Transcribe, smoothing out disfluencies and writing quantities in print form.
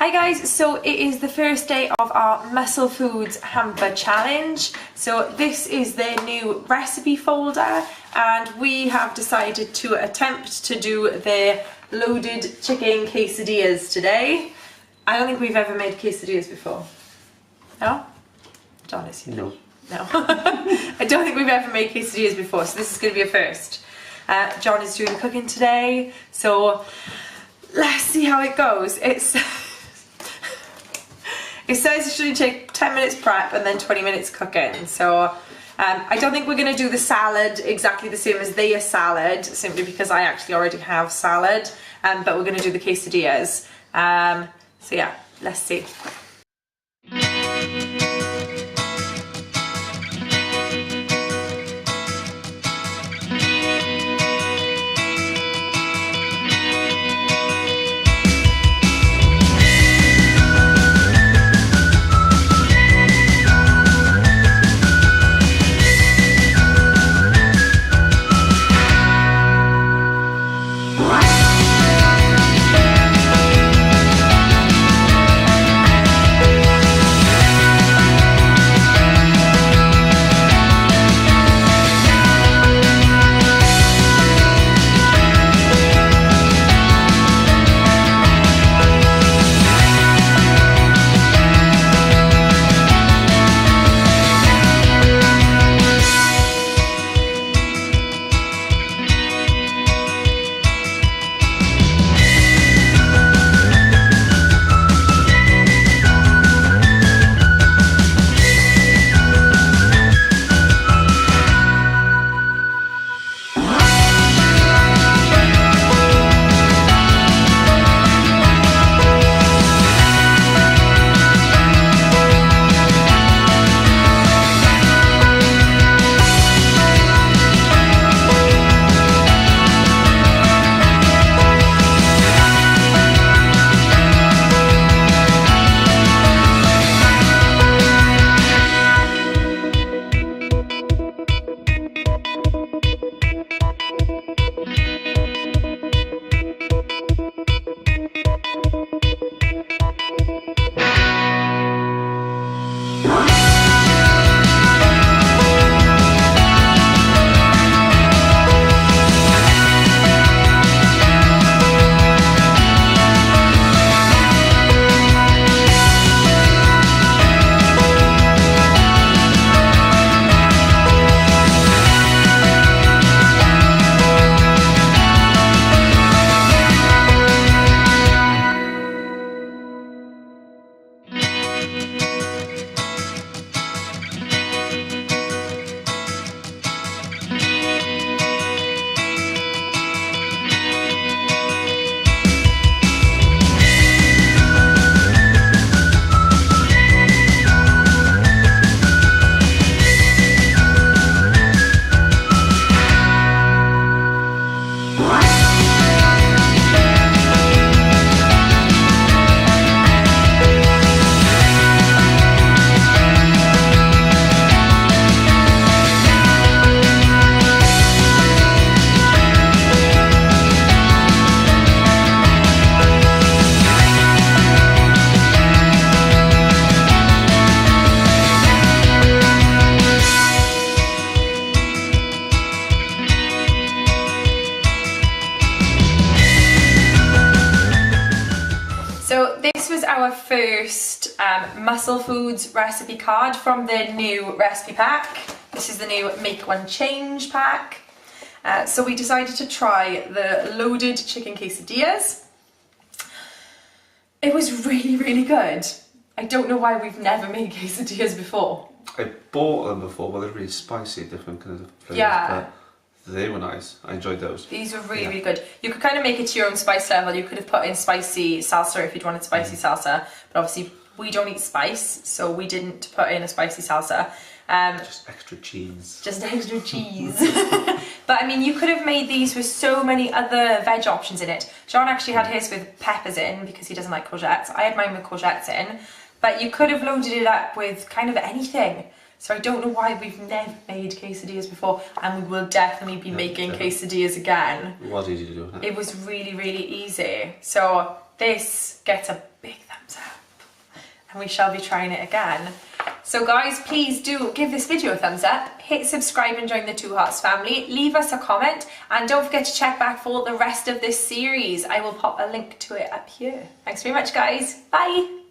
Hi guys, so it is the first day of our Muscle Foods Hamper Challenge. So this is their new recipe folder and we have decided to attempt to do their loaded chicken quesadillas today. I don't think we've ever made quesadillas before. No? John is here. No. No. I don't think we've ever made quesadillas before, so this is going to be a first. John is doing the cooking today, so let's see how it goes. It says it should only take 10 minutes prep and then 20 minutes cooking. So I don't think we're going to do the salad exactly the same as their salad, simply because I actually already have salad, but we're going to do the quesadillas. So yeah, let's see. So this was our first Muscle Foods recipe card from the new recipe pack. This is the new Make One Change pack. So we decided to try the loaded chicken quesadillas. It was really, really good. I don't know why we've never made quesadillas before. I bought them before, but they're really spicy, different kinds of flavors. Yeah. But they were nice. I enjoyed those. These were really, really good. You could kind of make it to your own spice level. You could have put in spicy salsa if you'd wanted spicy salsa, but obviously we don't eat spice, so we didn't put in a spicy salsa. Just extra cheese. Just extra cheese. But I mean, you could have made these with so many other veg options in it. John actually had his with peppers in because he doesn't like courgettes. I had mine with courgettes in. But you could have loaded it up with kind of anything. So I don't know why we've never made quesadillas before, and we will definitely be making quesadillas again. It was easy to do. It was really, really easy. So this gets a big thumbs up. and we shall be trying it again. So guys, please do give this video a thumbs up, hit subscribe and join the Two Hearts family, leave us a comment, and don't forget to check back for the rest of this series. I will pop a link to it up here. Thanks very much guys, bye!